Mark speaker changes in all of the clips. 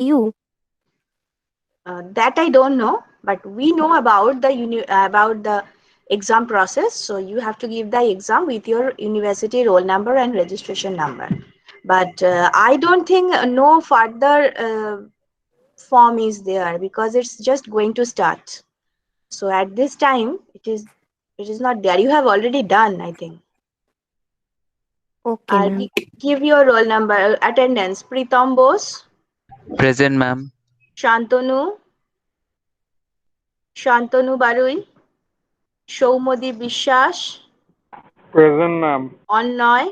Speaker 1: you?
Speaker 2: That I don't know, but we know about the exam process. So you have to give the exam with your university roll number and registration number. But I don't think no further form is there because it's just going to start. So at this time, it is not there. You have already done, I think.
Speaker 1: Okay, ma'am.
Speaker 2: Give your roll number. Attendance: Pritam Bose,
Speaker 3: Present, ma'am.
Speaker 2: Shantanu, Shantanu Barui, Soumyadip Biswas,
Speaker 4: Present, ma'am.
Speaker 2: Annay,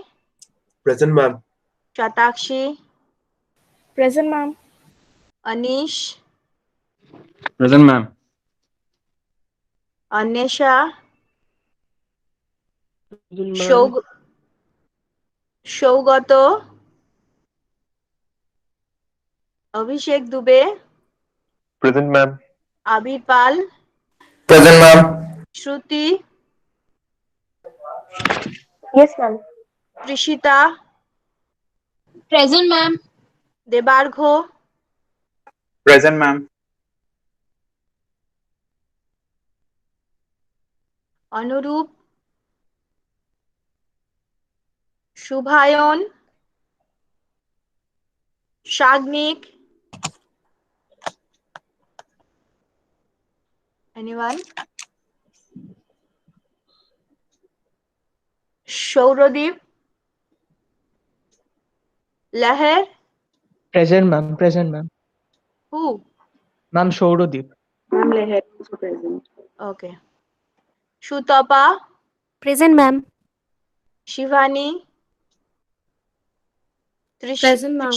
Speaker 5: Present, ma'am.
Speaker 2: Shatakshi,
Speaker 6: Present, ma'am.
Speaker 2: Anish,
Speaker 4: Present, ma'am.
Speaker 2: Anwesha,
Speaker 7: Present, ma'am.
Speaker 2: সৌগ সৌগত, অভিষেক Dubey,
Speaker 5: Present, ma'am.
Speaker 2: আবির পাল,
Speaker 5: Present, ma'am.
Speaker 2: শ্রুতি,
Speaker 6: Yes, ma'am.
Speaker 2: Trishita,
Speaker 6: Present, ma'am.
Speaker 2: Debargha,
Speaker 4: Present, ma'am.
Speaker 2: অনুরূপ, Shubhayan, Sagnik, anyone, Sourodip, লাহের,
Speaker 7: Present, ma'am. Present, ma'am.
Speaker 2: who?
Speaker 7: Ma'am, Shourodeep.
Speaker 8: Ma'am, Leher also present.
Speaker 2: Okay. Sutapa,
Speaker 1: Present, ma'am.
Speaker 2: Shivani,
Speaker 6: Present, ma'am.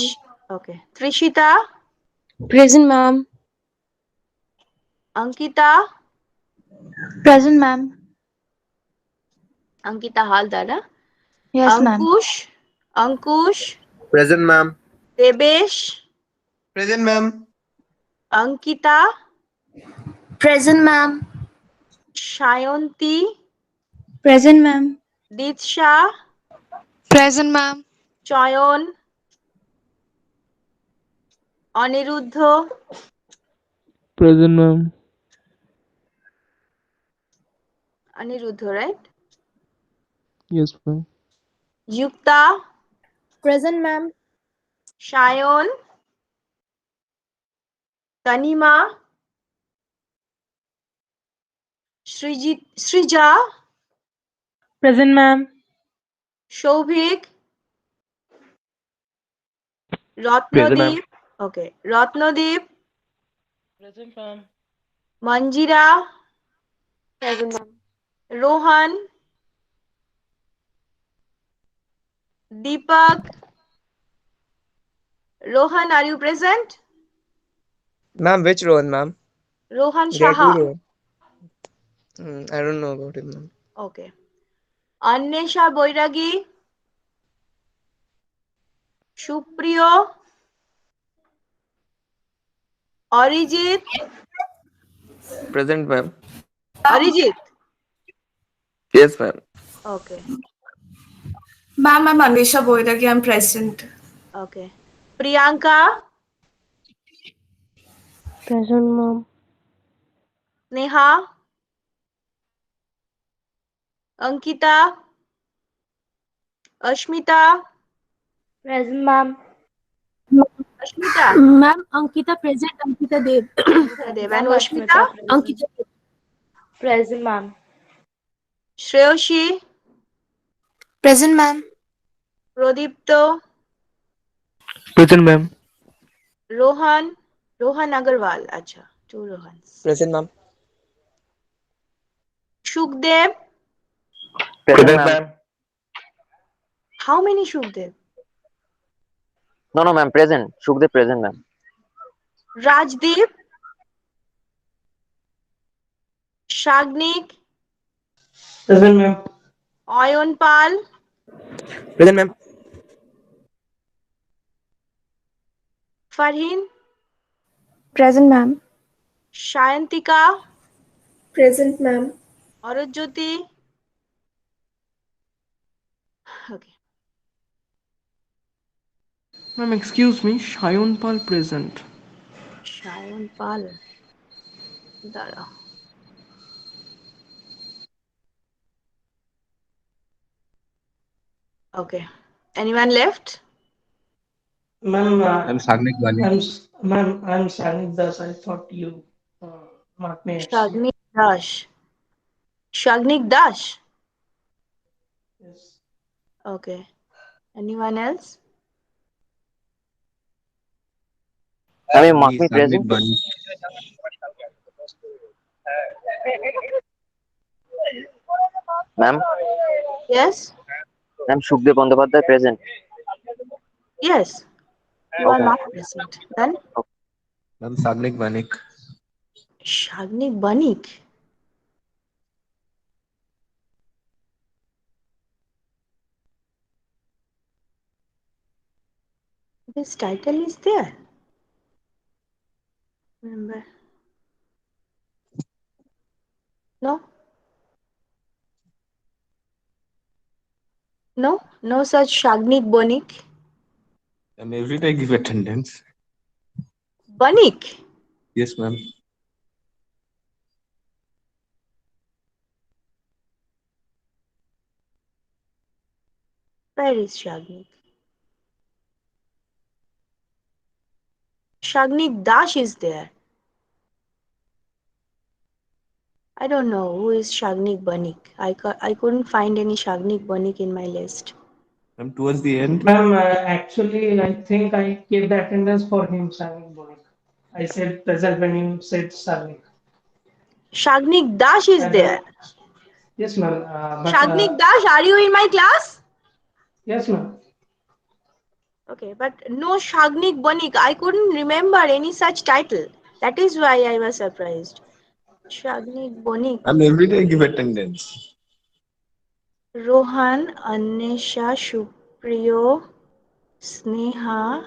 Speaker 2: okay, ত্রিশিতা,
Speaker 6: Present, ma'am.
Speaker 2: Ankita,
Speaker 6: Present, ma'am.
Speaker 2: Ankita Haldar,
Speaker 6: Yes, ma'am.
Speaker 2: Ankush, Ankush,
Speaker 5: Present, ma'am.
Speaker 2: Debesh,
Speaker 5: Present, ma'am.
Speaker 2: Ankita,
Speaker 6: Present, ma'am.
Speaker 2: Sayanti,
Speaker 6: Present, ma'am.
Speaker 2: দীৎসা,
Speaker 6: Present, ma'am.
Speaker 2: চয়ন, Aniruddha,
Speaker 7: Present, ma'am.
Speaker 2: Aniruddha, right?
Speaker 7: Yes, ma'am.
Speaker 2: যুক্তা,
Speaker 6: Present, ma'am.
Speaker 2: Sayan, Tanima, Srija,
Speaker 6: Present, ma'am.
Speaker 2: Souvik,
Speaker 5: Present, ma'am.
Speaker 2: Ratnadeep, okay, Ratnadeep,
Speaker 7: Present, ma'am.
Speaker 2: Manjira,
Speaker 6: Present, ma'am.
Speaker 2: Rohan, Dipak, Rohan, are you present?
Speaker 9: Ma'am, which Rohan, ma'am?
Speaker 2: Rohan
Speaker 9: Grade 2
Speaker 2: Shaha.
Speaker 9: Rohan. I don't know about him, ma'am.
Speaker 2: Okay. Annesha Boiragi, Supriyo, Arijit,
Speaker 9: Present, ma'am.
Speaker 2: Arijit.
Speaker 9: Yes, ma'am.
Speaker 2: Okay.
Speaker 10: Ma'am, I'm Anisha Boiragi. I'm present.
Speaker 2: Okay. Priyanka,
Speaker 6: Present, ma'am.
Speaker 2: Neha, Ankita, Ashmita,
Speaker 6: Present, ma'am.
Speaker 2: Ashmita,
Speaker 6: Ma'am, Ankita present. Ankita Dev.
Speaker 2: Dev, and Ashmita,
Speaker 6: Ankita. Present, ma'am.
Speaker 2: Shreyoshi,
Speaker 10: Present, ma'am.
Speaker 2: Prodipto,
Speaker 7: Present, ma'am.
Speaker 2: Rohan, Rohan Agarwal. Acha, two Rohans.
Speaker 9: Present, ma'am.
Speaker 2: Shukdev,
Speaker 5: Present, ma'am.
Speaker 2: how many Shukdev?
Speaker 3: No, ma'am. Present. Shukdev present, ma'am.
Speaker 2: Rajdeep, Shagnik,
Speaker 7: Present, ma'am.
Speaker 2: Ayon Pal,
Speaker 9: Present, ma'am.
Speaker 2: Farhin,
Speaker 6: Present, ma'am.
Speaker 2: Shayantika,
Speaker 10: Present, ma'am.
Speaker 2: Arujjoti. Okay.
Speaker 7: Ma'am, excuse me. Shayon Pal present.
Speaker 2: Shayan Pal. Dara. Okay. Anyone left?
Speaker 7: Ma'am,
Speaker 5: I'm Sagnik Bani.
Speaker 7: I'm Sanik Das. I thought you marked me absent.
Speaker 2: Shagnik Dash. Shagnik Dash.
Speaker 7: Yes.
Speaker 2: Okay. Anyone else?
Speaker 3: I mean, mark me
Speaker 5: Sagnik
Speaker 3: present.
Speaker 5: Bani.
Speaker 3: Ma'am,
Speaker 2: Yes?
Speaker 3: ma'am, Shukdev Bandyopadhyay present.
Speaker 2: Yes. You are
Speaker 3: Okay.
Speaker 2: marked present. Then
Speaker 5: I'm Sagnik Banik.
Speaker 2: Shagnik Banik. This title is there. Remember? No? No? No such Shagnik Bonik?
Speaker 5: I'm every day give attendance.
Speaker 2: Banik?
Speaker 5: Yes, ma'am.
Speaker 2: Where is Shagnik? Shagnik Dash is there. I don't know who is Shagnik Banik. I couldn't find any Shagnik Banik in my list.
Speaker 5: I'm towards the end.
Speaker 7: Ma'am, actually, I think I gave the attendance for him, Sanik Bonik. I said present when you said Sanik.
Speaker 2: Shagnik Dash is
Speaker 7: And,
Speaker 2: there.
Speaker 7: yes, ma'am.
Speaker 2: Shagnik Dash, are you in my class?
Speaker 7: Yes, ma'am.
Speaker 2: Okay, but no Shagnik Banik. I couldn't remember any such title. That is why I was surprised. Shagnik Banik.
Speaker 5: I'm every day give attendance.
Speaker 2: Rohan, Anisha, Shupriyo, Sneha,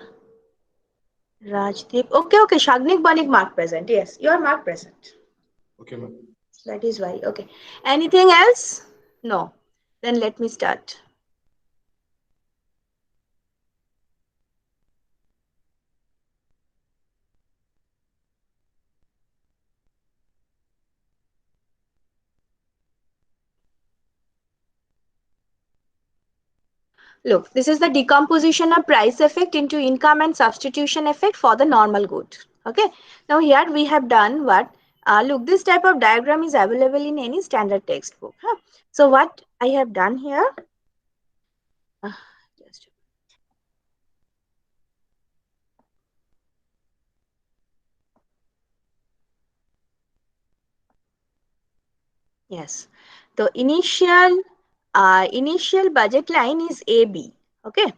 Speaker 2: Rajdeep. Okay. Shagnik Banik mark present. Yes, you are mark present.
Speaker 5: Okay, ma'am.
Speaker 2: That is why. Okay. Anything else? No. Then let me start. Look, this is the decomposition of price effect into income and substitution effect for the normal good. Okay. Now here we have done what? Look, this type of diagram is available in any standard textbook. Huh? So what I have done here? Just yes. The initial budget line is AB. Okay.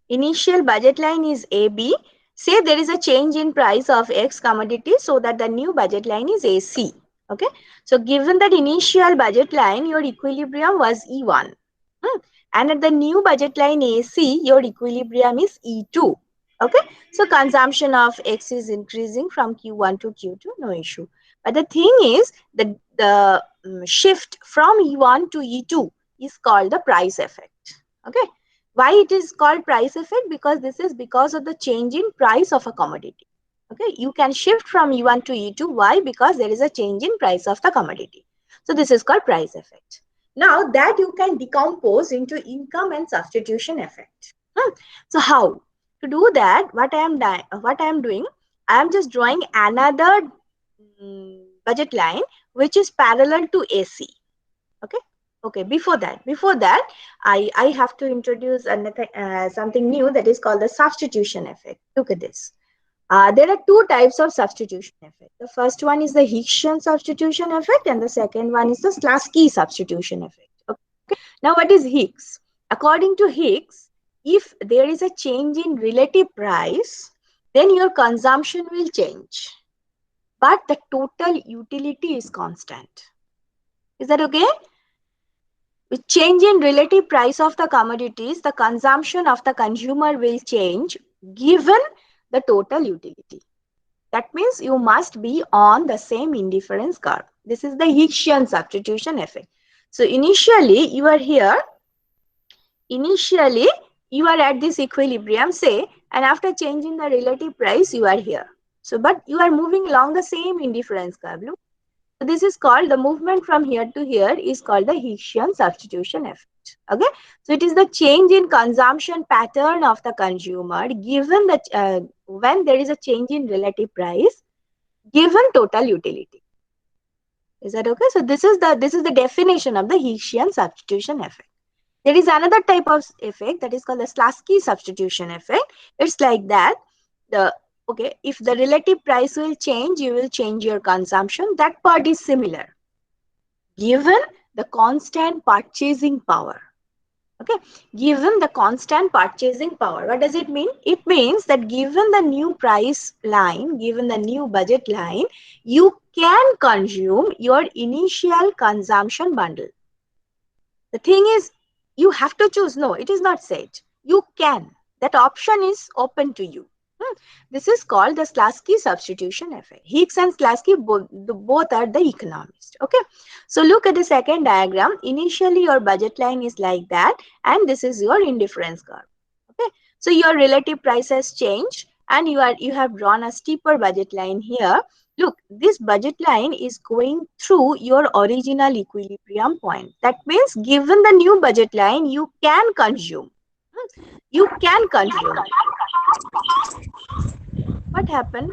Speaker 2: Initial budget line is AB. Say there is a change in price of X commodity so that the new budget line is AC. Okay. So given that initial budget line, your equilibrium was E1. And at the new budget line AC, your equilibrium is E2. Okay. So consumption of X is increasing from Q1 to Q2, no issue. But the thing is that the shift from E1 to E2 is called the price effect. Okay. Why it is called price effect? Because this is because of the change in price of a commodity. Okay. You can shift from E1 to E2. Why? Because there is a change in price of the commodity. So this is called price effect. Now that you can decompose into income and substitution effect. So how? To do that, what I am doing, I am just drawing another budget line which is parallel to AC. Okay. Before that, I have to introduce another something new that is called the substitution effect. Look at this. There are two types of substitution effect. The first one is the Hicksian substitution effect, and the second one is the Slasky substitution effect. Okay. Now, what is Hicks? According to Hicks, if there is a change in relative price, then your consumption will change, but the total utility is constant. Is that okay? With change in relative price of the commodities, the consumption of the consumer will change given the total utility. That means you must be on the same indifference curve. This is the Hicksian substitution effect. So initially you are here. Initially you are at this equilibrium, say, and after changing the relative price, you are here. So, but you are moving along the same indifference curve. Look. So this is called, the movement from here to here is called the Hicksian substitution effect. Okay. So it is the change in consumption pattern of the consumer given that when there is a change in relative price given total utility. Is that okay? So this is the definition of the Hicksian substitution effect. There is another type of effect that is called the Slasky substitution effect. It's like that. If the relative price will change, you will change your consumption. That part is similar. Given the constant purchasing power. Okay, given the constant purchasing power, what does it mean? It means that given the new price line, given the new budget line, you can consume your initial consumption bundle. The thing is, you have to choose. No, it is not said. You can. That option is open to you. This is called the Slasky substitution effect. Hicks and Slasky both are the economists. Okay. So look at the second diagram. Initially, your budget line is like that, and this is your indifference curve. Okay. So your relative price has changed, and you have drawn a steeper budget line here. Look, this budget line is going through your original equilibrium point. That means given the new budget line, you can consume. You can consume. What happened?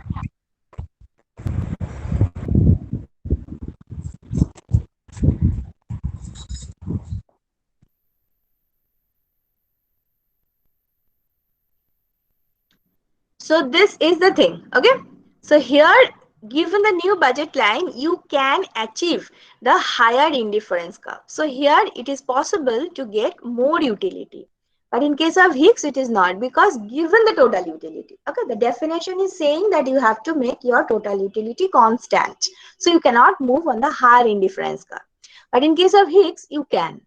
Speaker 2: So this is the thing. Okay. So here, given the new budget line, you can achieve the higher indifference curve. So here it is possible to get more utility. But in case of Hicks, it is not, because given the total utility, okay, the definition is saying that you have to make your total utility constant. So you cannot move on the higher indifference curve. But in case of Hicks, you can.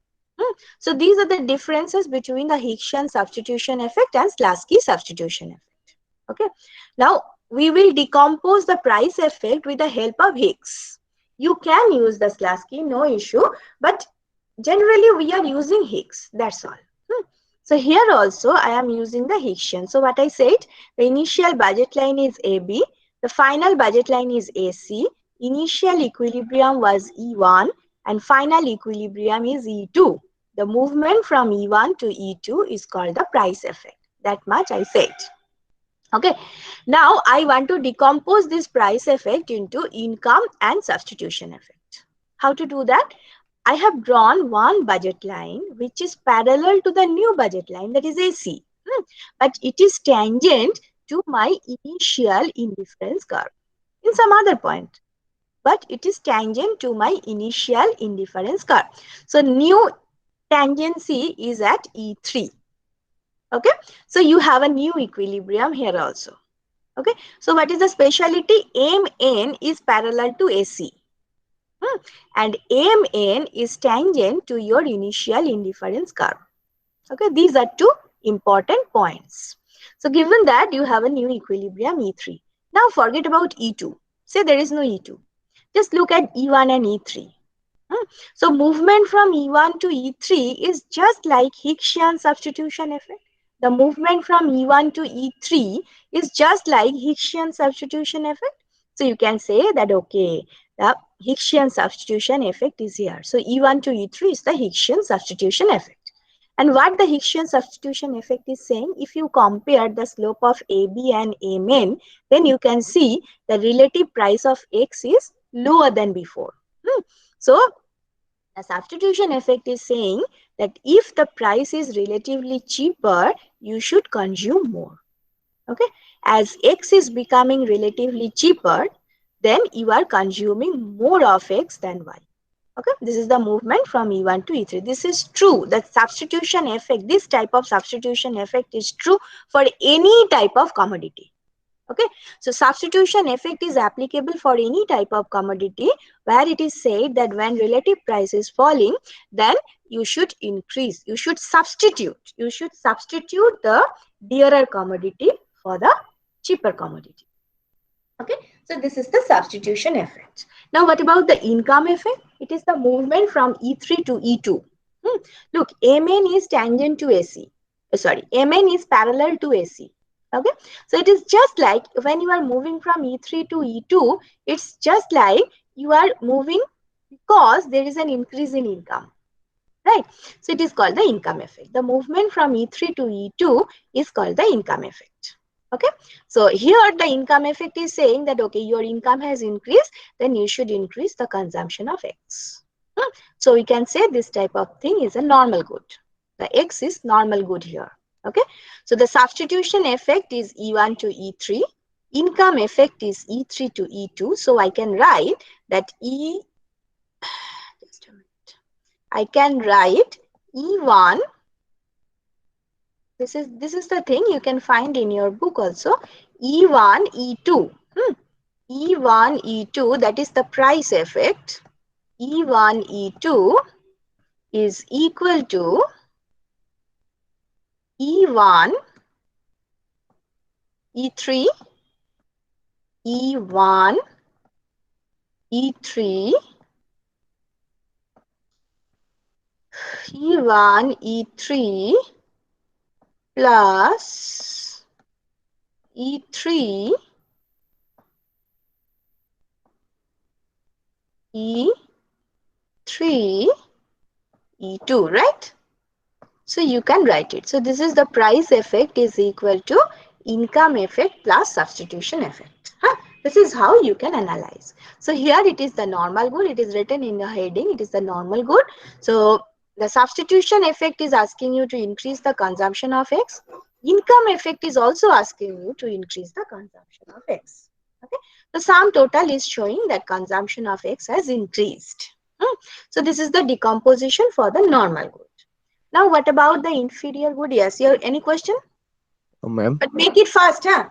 Speaker 2: So these are the differences between the Hicksian substitution effect and Slasky substitution effect. Okay. Now we will decompose the price effect with the help of Hicks. You can use the Slasky, no issue, but generally we are using Hicks. That's all. So here also I am using the Hicksian. So what I said, the initial budget line is AB, the final budget line is AC, initial equilibrium was E1 and final equilibrium is E2. The movement from E1 to E2 is called the price effect. That much I said. Okay. Now I want to decompose this price effect into income and substitution effect. How to do that? I have drawn one budget line which is parallel to the new budget line, that is AC. But it is tangent to my initial indifference curve in some other point. But it is tangent to my initial indifference curve. So new tangency is at E3. Okay. So you have a new equilibrium here also. Okay. So what is the speciality? MN is parallel to AC. And MN is tangent to your initial indifference curve. Okay, these are two important points. So given that, you have a new equilibrium E3. Now forget about E2. Say there is no E2. Just look at E1 and E3. So movement from E1 to E3 is just like Hicksian substitution effect. The movement from E1 to E3 is just like Hicksian substitution effect. So you can say that, okay, the Hicksian substitution effect is here. So E1 to E3 is the Hicksian substitution effect. And what the Hicksian substitution effect is saying, if you compare the slope of AB and MN, then you can see the relative price of X is lower than before. So the substitution effect is saying that if the price is relatively cheaper, you should consume more. Okay, as X is becoming relatively cheaper, then you are consuming more of X than Y. Okay, this is the movement from E1 to E3. This is true. The substitution effect, this type of substitution effect is true for any type of commodity. Okay, so substitution effect is applicable for any type of commodity where it is said that when relative price is falling, then you should increase, you should substitute the dearer commodity for the cheaper commodity. Okay, so this is the substitution effect. Now what about the income effect? It is the movement from E3 to E2. Look, MN is tangent to AC. Sorry, MN is parallel to AC. Okay, so it is just like when you are moving from E3 to E2, it's just like you are moving because there is an increase in income, right? So it is called the income effect. The movement from E3 to E2 is called the income effect. Okay, so here the income effect is saying that, okay, your income has increased, then you should increase the consumption of X. So we can say this type of thing is a normal good. The X is normal good here. Okay, so the substitution effect is E1 to E3. Income effect is E3 to E2. So I can write that just a minute. I can write E1. This is the thing you can find in your book also. E1, E2. E1, E2, that is the price effect. E1, E2 is equal to E1, E3, E1, E3, E1, E3 plus E3, E3, E2, right? So you can write it. So this is the price effect is equal to income effect plus substitution effect. This is how you can analyze. So here it is the normal good. It is written in the heading. It is the normal good. So the substitution effect is asking you to increase the consumption of X. Income effect is also asking you to increase the consumption of X. Okay. The sum total is showing that consumption of X has increased. So this is the decomposition for the normal good. Now, what about the inferior good? Yes, any question?
Speaker 1: Ma'am.
Speaker 2: But make it fast, huh?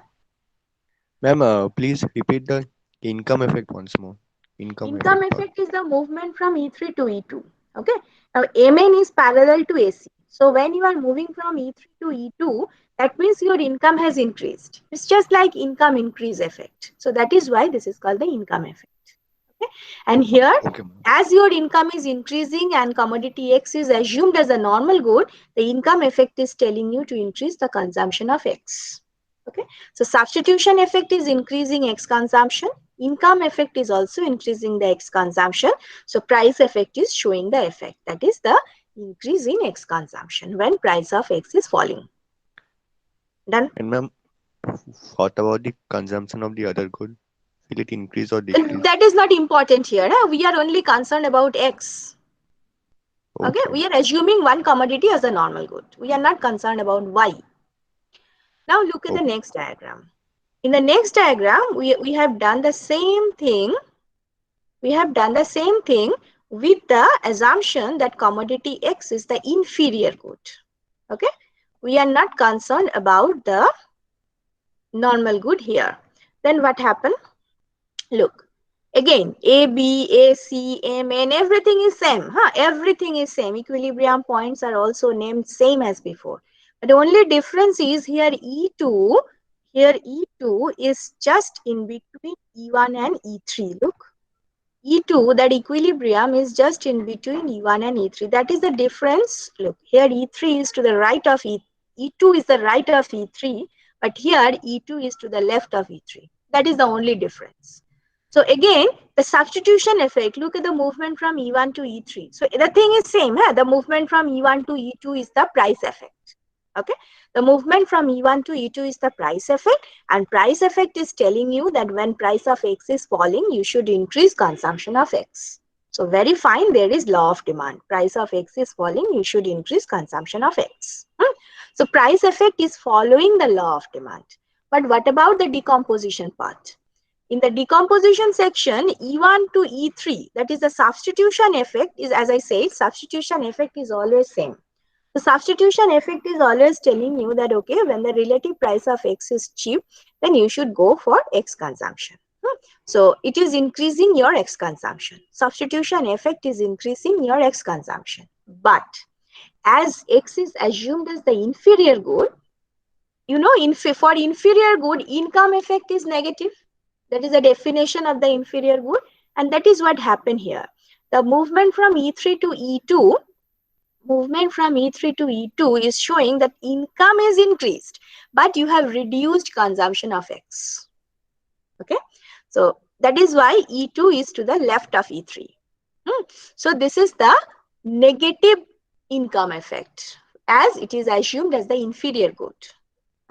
Speaker 1: Ma'am, please repeat the income effect once more. Income
Speaker 2: effect is the movement from E3 to E2. Okay. Now, MN is parallel to AC. So when you are moving from E3 to E2, that means your income has increased. It's just like income increase effect. So that is why this is called the income effect. Okay. And here, as your income is increasing and commodity X is assumed as a normal good, the income effect is telling you to increase the consumption of X. Okay. So substitution effect is increasing X consumption. Income effect is also increasing the X consumption. So price effect is showing the effect. That is the increase in X consumption when price of X is falling. Done?
Speaker 1: And ma'am, what about the consumption of the other good? Will it increase or decrease?
Speaker 2: That is not important here. We are only concerned about X. Okay. We are assuming one commodity as a normal good. We are not concerned about Y. Now look at the next diagram. In the next diagram, we have done the same thing. We have done the same thing with the assumption that commodity X is the inferior good. Okay. We are not concerned about the normal good here. Then what happened? Look, again, A, B, A, C, M, N, everything is same. Everything is same. Equilibrium points are also named same as before. But the only difference is here E2, here E2 is just in between E1 and E3. Look, E2, that equilibrium is just in between E1 and E3. That is the difference. Look, here E3 is to the right of E2 is the right of E3, but here E2 is to the left of E3. That is the only difference. So again, the substitution effect, look at the movement from E1 to E3. So the thing is same. The movement from E1 to E2 is the price effect. Okay. The movement from E1 to E2 is the price effect, and price effect is telling you that when price of X is falling, you should increase consumption of X. So very fine, there is law of demand. Price of X is falling, you should increase consumption of X. So price effect is following the law of demand. But what about the decomposition part? In the decomposition section, E1 to E3, that is the substitution effect is, as I said, substitution effect is always same. The substitution effect is always telling you that, okay, when the relative price of X is cheap, then you should go for X consumption. So it is increasing your X consumption. Substitution effect is increasing your X consumption. But as X is assumed as the inferior good, you know, for inferior good, income effect is negative. That is the definition of the inferior good. And that is what happened here. The movement from E3 to E2, movement from E3 to E2 is showing that income is increased, but you have reduced consumption of X. Okay, so that is why E2 is to the left of E3. So this is the negative income effect, as it is assumed as the inferior good.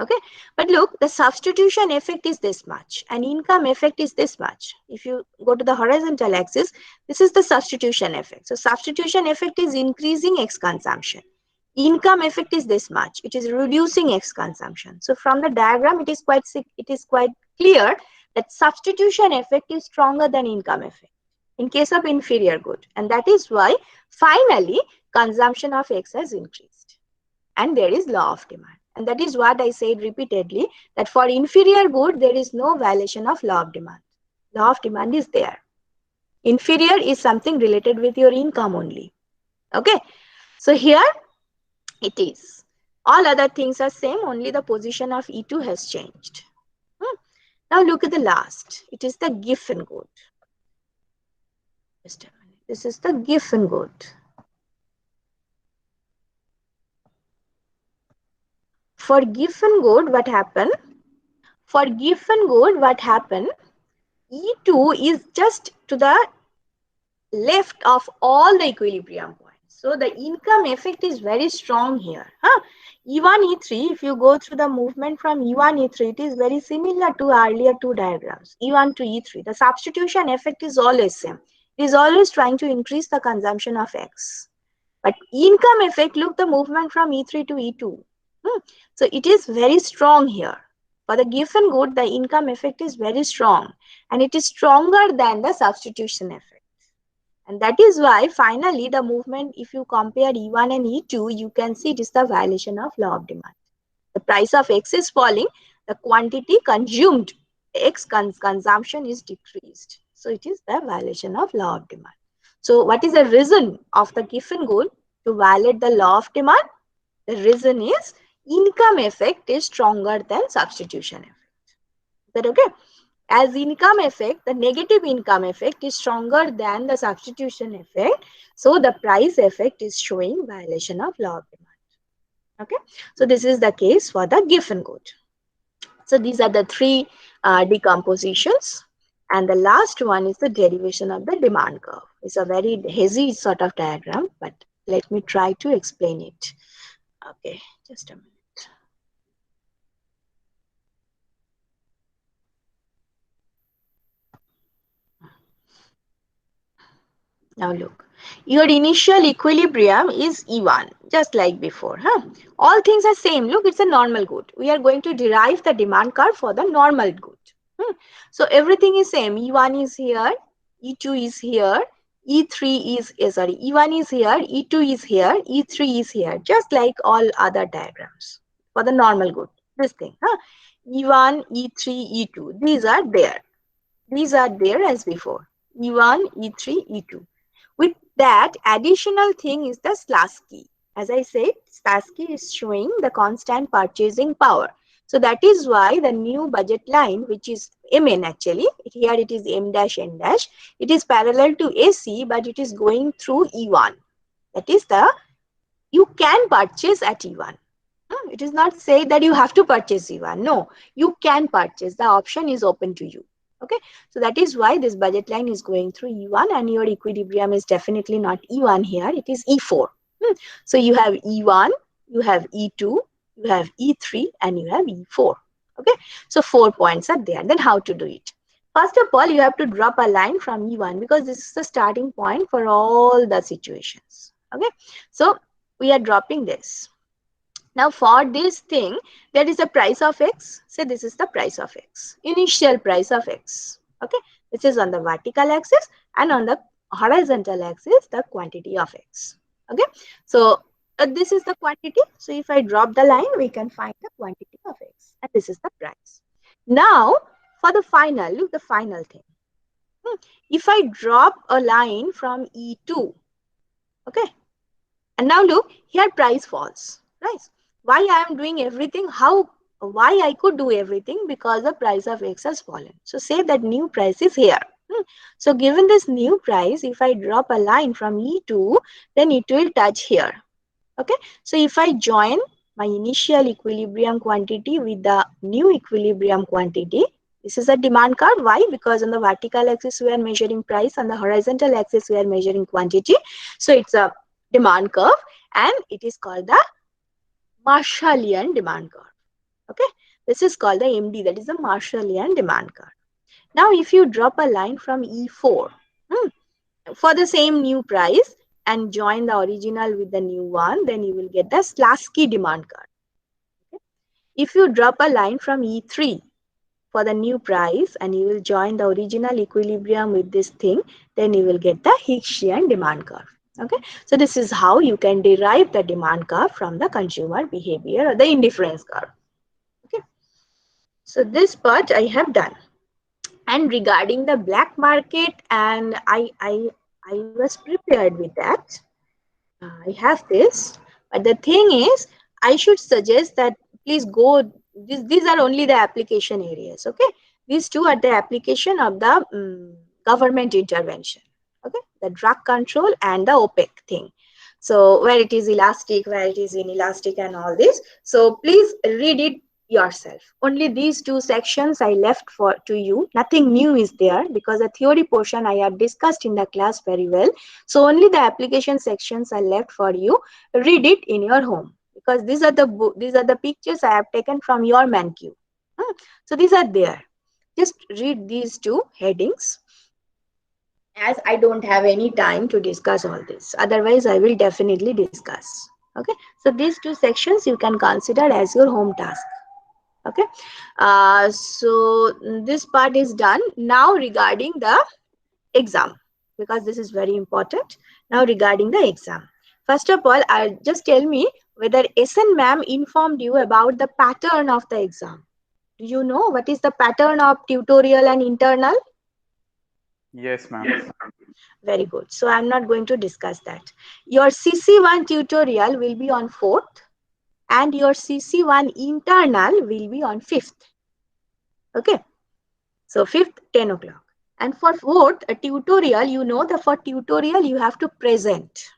Speaker 2: Okay, but look, the substitution effect is this much and income effect is this much. If you go to the horizontal axis, this is the substitution effect. So substitution effect is increasing X consumption. Income effect is this much, it is reducing X consumption. So from the diagram, it is quite clear that substitution effect is stronger than income effect in case of inferior good, and that is why finally consumption of X has increased and there is law of demand. And that is what I said repeatedly, that for inferior good there is no violation of law of demand. Law of demand is there. Inferior is something related with your income only. Okay, so here it is. All other things are same, only the position of E2 has changed. Now look at the last. It is the Giffen good. Just a minute. This is the Giffen good. For Giffen good, what happened? For Giffen good, what happened? E2 is just to the left of all the equilibrium points. So the income effect is very strong here. E1, E3, if you go through the movement from E1, E3, it is very similar to earlier two diagrams, E1 to E3. The substitution effect is always same. It is always trying to increase the consumption of X. But income effect, look, the movement from E3 to E2. So it is very strong here. For the Giffen good, the income effect is very strong and it is stronger than the substitution effect. And that is why finally the movement, if you compare E1 and E2, you can see it is the violation of law of demand. The price of X is falling, the quantity consumed, X consumption is decreased. So it is the violation of law of demand. So what is the reason of the Giffen good to violate the law of demand? The reason is income effect is stronger than substitution effect. Is that okay? As income effect, the negative income effect is stronger than the substitution effect. So the price effect is showing violation of law of demand. Okay. So this is the case for the Giffen good. So these are the three decompositions. And the last one is the derivation of the demand curve. It's a very hazy sort of diagram, but let me try to explain it. Okay, just a minute. Now look, your initial equilibrium is E1, just like before. All things are same. Look, it's a normal good. We are going to derive the demand curve for the normal good. So everything is same. E1 is here, E2 is here, E3 is, E1 is here, E2 is here, E3 is here, just like all other diagrams for the normal good. This thing, E1, E3, E2, these are there. These are there as before. E1, E3, E2. With that, additional thing is the Slasky. As I said, Slasky is showing the constant purchasing power. So that is why the new budget line, which is MN actually, here it is M dash N dash, it is parallel to AC, but it is going through E1. That is you can purchase at E1. It is not say that you have to purchase E1. No, you can purchase. The option is open to you. Okay, so that is why this budget line is going through E1 and your equilibrium is definitely not E1 here, it is E4. So you have E1, you have E2, you have E3 and you have E4. Okay, so 4 points are there. Then how to do it? First of all, you have to drop a line from E1 because this is the starting point for all the situations. Okay, so we are dropping this. Now for this thing, there is a price of X. Say this is the price of X, initial price of X. Okay, this is on the vertical axis and on the horizontal axis, the quantity of X. Okay, so this is the quantity. So if I drop the line, we can find the quantity of X and this is the price. Now for the final, look the final thing. If I drop a line from E2, okay, and now look, here price falls, right? Why I am doing everything? Why I could do everything? Because the price of X has fallen. So say that new price is here. So given this new price, if I drop a line from E2, then it will touch here. Okay, so if I join my initial equilibrium quantity with the new equilibrium quantity, this is a demand curve. Why? Because on the vertical axis we are measuring price, on the horizontal axis we are measuring quantity. So it's a demand curve and it is called the Marshallian demand curve. Okay, this is called the MD, that is the Marshallian demand curve. Now if you drop a line from E4 for the same new price and join the original with the new one, then you will get the Slasky demand curve. Okay? If you drop a line from E3 for the new price and you will join the original equilibrium with this thing, then you will get the Hicksian demand curve. Okay, so this is how you can derive the demand curve from the consumer behavior or the indifference curve. Okay, so this part I have done. And regarding the black market, and I was prepared with that. I have this, but the thing is, I should suggest that please go. These are only the application areas. Okay, these two are the application of the government intervention. Okay, the drug control and the OPEC thing. So where it is elastic, where it is inelastic, and all this. So please read it yourself. Only these two sections I left for to you. Nothing new is there because the theory portion I have discussed in the class very well. So only the application sections are left for you. Read it in your home because these are the pictures I have taken from your ManQ. So these are there. Just read these two headings, as I don't have any time to discuss all this. Otherwise, I will definitely discuss. Okay. So these two sections you can consider as your home task. Okay, so this part is done. Now regarding the exam, because this is very important. Now regarding the exam, first of all, I'll just tell me whether SN ma'am informed you about the pattern of the exam. Do you know what is the pattern of tutorial and internal?
Speaker 4: Yes, ma'am.
Speaker 2: Very good. So I'm not going to discuss that. Your CC1 tutorial will be on 4th. And your CC1 internal will be on 5th. Okay. So 5th, 10 o'clock. And for 4th, a tutorial, you know that for tutorial, you have to present.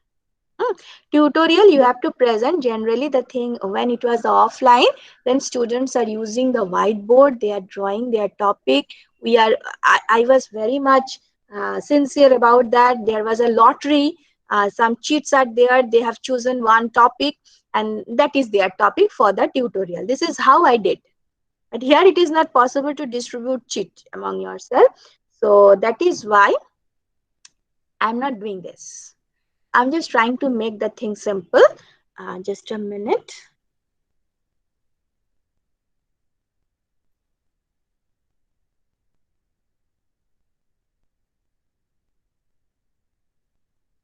Speaker 2: Tutorial, you have to present. Generally, the thing when it was offline, then students are using the whiteboard. They are drawing their topic. I was very much sincere about that. There was a lottery. Some cheats are there. They have chosen one topic and that is their topic for the tutorial. This is how I did. But here it is not possible to distribute cheat among yourself. So that is why I'm not doing this. I'm just trying to make the thing simple. Just a minute.